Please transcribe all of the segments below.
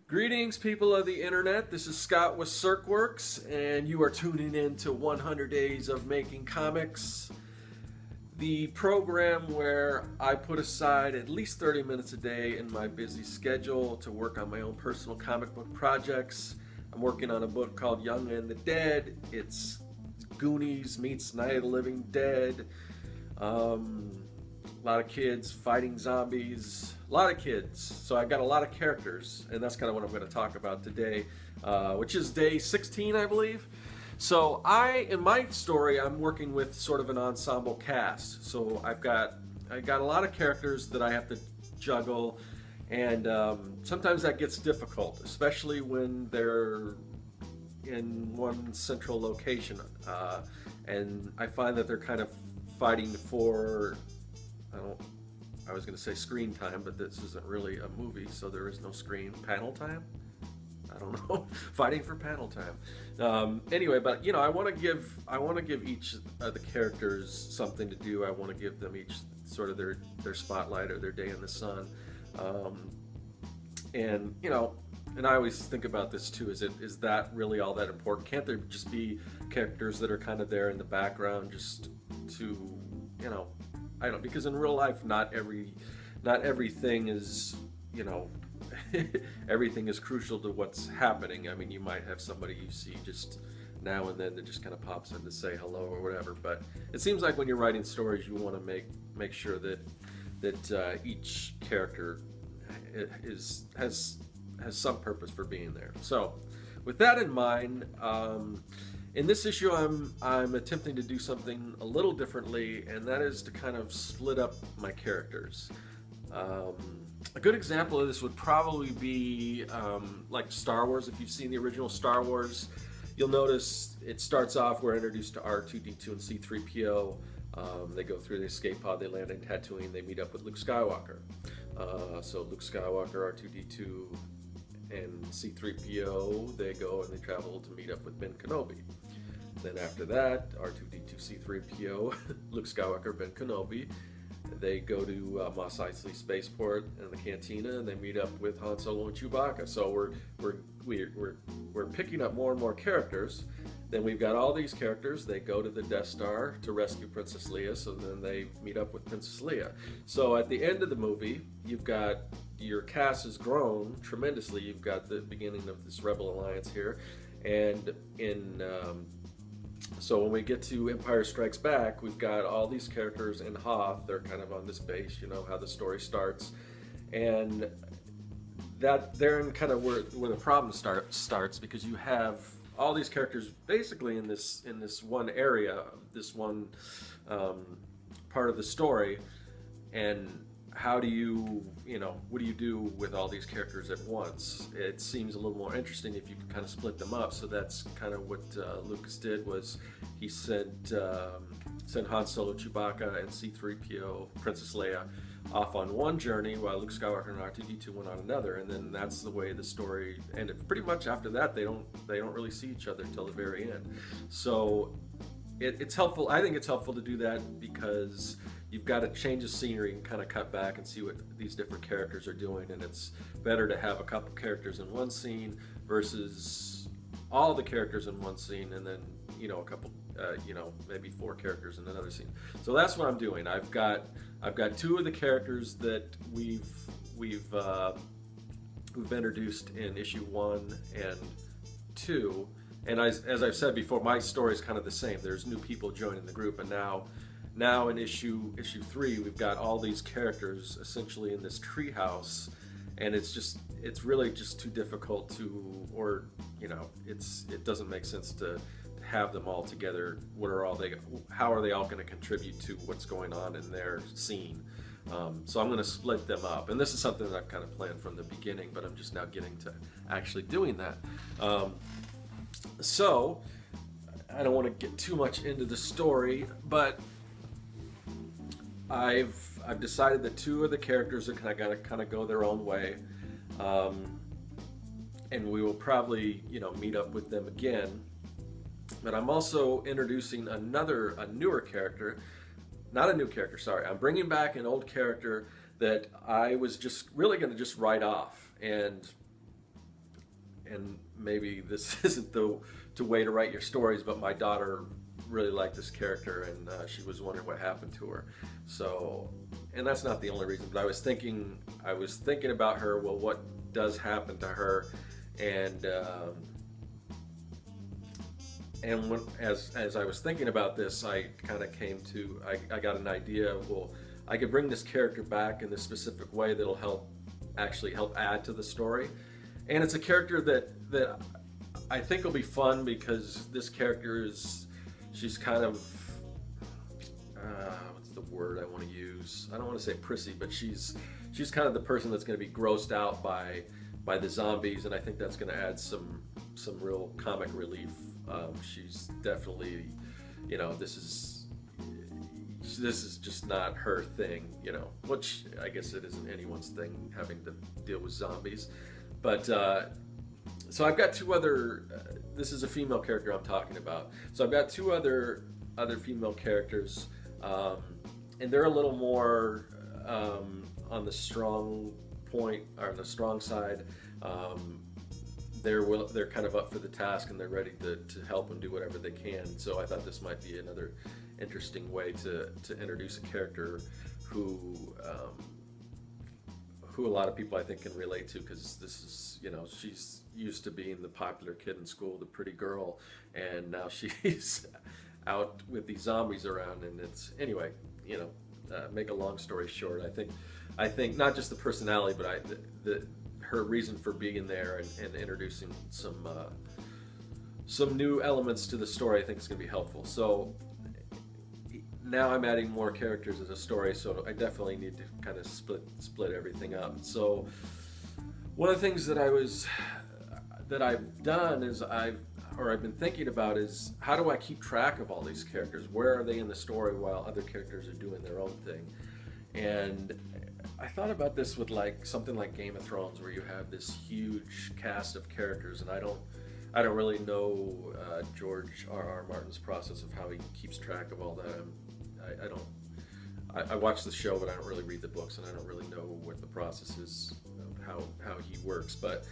Greetings, people of the internet. This is Scott with CircWorks, and you are tuning in to 100 Days of Making Comics, the program where I put aside at least 30 minutes a day in my busy schedule to work on my own personal comic book projects. I'm working on a book called Young and the Dead. It's Goonies meets Night of the Living Dead. A lot of kids fighting zombies, a lot of kids. So I've got a lot of characters, and that's kind of what I'm going to talk about today, which is day 16, I believe. So in my story, I'm working with sort of an ensemble cast. So I got a lot of characters that I have to juggle, and sometimes that gets difficult, especially when they're in one central location, and I find that they're kind of fighting for, I was going to say screen time, but this isn't really a movie, so there is no screen. Panel time? I don't know. Fighting for panel time. Anyway, but I want to give each of the characters something to do. I want to give them each sort of their spotlight or their day in the sun. And I always think about this too. Is that really all that important? Can't there just be characters that are kind of there in the background, just to, I don't know, because in real life, not everything is, everything is crucial to what's happening. I mean, you might have somebody you see just now and then that just kind of pops in to say hello or whatever. But it seems like when you're writing stories, you want to make sure that each character has some purpose for being there. So, with that in mind, in this issue, I'm attempting to do something a little differently, and that is to kind of split up my characters. A good example of this would probably be like Star Wars. If you've seen the original Star Wars, you'll notice it starts off, we're introduced to R2-D2 and C-3PO. They go through the escape pod, they land in Tatooine, they meet up with Luke Skywalker. So Luke Skywalker, R2-D2, and C-3PO, they go and they travel to meet up with Ben Kenobi. Then after that, R2-D2, C-3PO, Luke Skywalker, Ben Kenobi, they go to Mos Eisley Spaceport and the Cantina, and they meet up with Han Solo and Chewbacca. So we're picking up more and more characters. Then we've got all these characters. They go to the Death Star to rescue Princess Leia, so then they meet up with Princess Leia. So at the end of the movie, you've got your cast has grown tremendously. You've got the beginning of this Rebel Alliance here, and so when we get to Empire Strikes Back, we've got all these characters in Hoth. They're kind of on this base, how the story starts, and that they're in kind of where the problem starts, because you have all these characters basically in this one area, this one part of the story, and how do you, what do you do with all these characters at once? It seems a little more interesting if you can kind of split them up. So that's kind of what Lucas did, was he sent Han Solo, Chewbacca, and C-3PO, Princess Leia, off on one journey, while Luke Skywalker and R2-D2 went on another, and then that's the way the story ended. Pretty much after that, they don't really see each other until the very end. So it's helpful. I think it's helpful to do that, because you've got to change the scenery and kind of cut back and see what these different characters are doing, and it's better to have a couple characters in one scene versus all the characters in one scene, and then a couple maybe 4 characters in another scene. So that's what I'm doing. I've got 2 of the characters that we've introduced in issue 1 and 2, and as I've said before, my story is kind of the same. There's new people joining the group, and now in issue 3, we've got all these characters essentially in this treehouse, and it's really just too difficult to, or it doesn't make sense to have them all together. How are they all going to contribute to what's going on in their scene? So I'm going to split them up, and this is something that I've kind of planned from the beginning, but I'm just now getting to actually doing that. So I don't want to get too much into the story, but I've decided that 2 of the characters are gonna kind of go their own way, and we will probably meet up with them again But I'm also introducing a newer character, not a new character, sorry. I'm bringing back an old character that I was just really going to just write off, and maybe this isn't the way to write your stories, but my daughter really liked this character, and she was wondering what happened to her. So, and that's not the only reason, but I was thinking about her. Well, what does happen to her? And when, as I was thinking about this, I kind of came to, I got an idea. Well, I could bring this character back in this specific way that'll actually help add to the story. And it's a character that I think will be fun, because this character she's kind of, what's the word I want to use? I don't want to say prissy, but she's kind of the person that's going to be grossed out by the zombies, and I think that's going to add some real comic relief. She's definitely, this is just not her thing, which I guess it isn't anyone's thing, having to deal with zombies. But so I've got two other. This is a female character I'm talking about. So I've got two other female characters, and they're a little more on the strong point, or on the strong side. They're kind of up for the task, and they're ready to help and do whatever they can. So I thought this might be another interesting way to introduce a character who a lot of people I think can relate to, because this is, she's used to being the popular kid in school, the pretty girl, and now she's out with these zombies around, and it's, anyway, make a long story short, I think not just the personality, but her reason for being there and introducing some new elements to the story, I think is going to be helpful. So now I'm adding more characters in the story, so I definitely need to kind of split everything up. So one of the things that I've done is I've been thinking about is, how do I keep track of all these characters? Where are they in the story while other characters are doing their own thing? And I thought about this with something like Game of Thrones, where you have this huge cast of characters, and I don't really know George R.R. Martin's process of how he keeps track of all that. I watch the show, but I don't really read the books, and I don't really know what the process is, how he works. But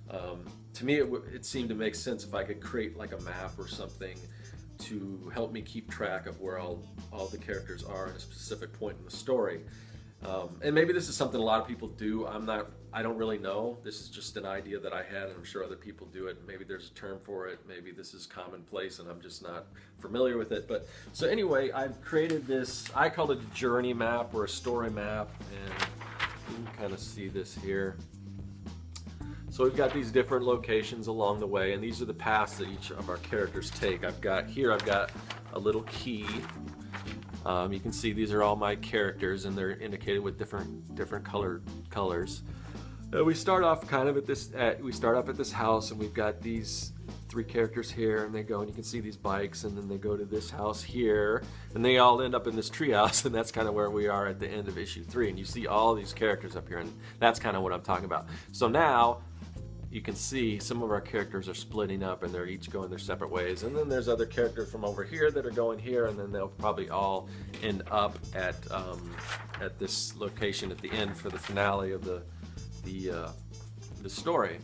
to me, it seemed to make sense if I could create like a map or something to help me keep track of where all the characters are at a specific point in the story. And maybe this is something a lot of people do. I don't really know. This is just an idea that I had, and I'm sure other people do it. Maybe there's a term for it. Maybe this is commonplace and I'm just not familiar with it. But so anyway, I've created this, I call it a journey map or a story map, and you can kind of see this here. So we've got these different locations along the way, and these are the paths that each of our characters take. I've got a little key. You can see these are all my characters, and they're indicated with different colors. We start off kind of at this house, and we've got these three characters here, and they go, and you can see these bikes, and then they go to this house here, and they all end up in this treehouse, and that's kind of where we are at the end of issue 3. And you see all these characters up here, and that's kind of what I'm talking about. So now you can see some of our characters are splitting up, and they're each going their separate ways. And then there's other characters from over here that are going here, and then they'll probably all end up at this location at the end for the finale of the story.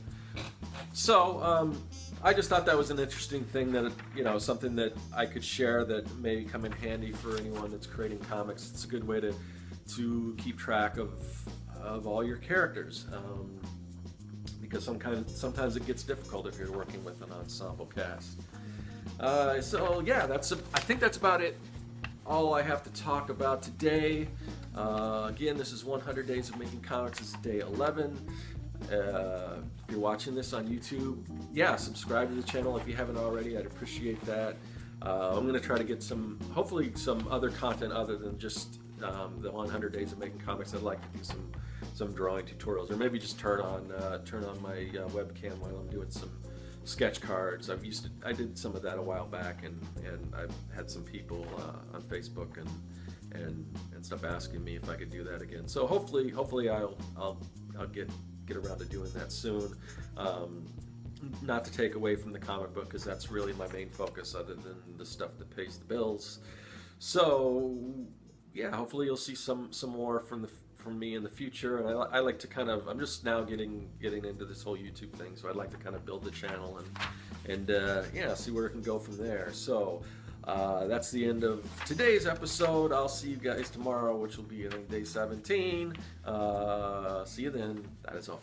So I just thought that was an interesting thing, that something that I could share that may come in handy for anyone that's creating comics. It's a good way to keep track of all your characters. Because sometimes it gets difficult if you're working with an ensemble cast. So yeah, I think that's about it. All I have to talk about today. Again, this is 100 Days of Making Comics. This is day 11. If you're watching this on YouTube, subscribe to the channel if you haven't already. I'd appreciate that. I'm going to try to get hopefully some other content other than just the 100 Days of Making Comics. I'd like to do some drawing tutorials, or maybe just turn on my webcam while I'm doing some sketch cards. I did some of that a while back, and I've had some people on Facebook and stuff asking me if I could do that again. So hopefully I'll get around to doing that soon. not to take away from the comic book, because that's really my main focus, other than the stuff that pays the bills. So yeah, hopefully you'll see some more from me in the future. And I like to kind of, I'm just now getting into this whole YouTube thing, so I'd like to kind of build the channel and yeah, see where it can go from there. So that's the end of today's episode. I'll see you guys tomorrow, which will be, I think, day 17. See you then. That is all.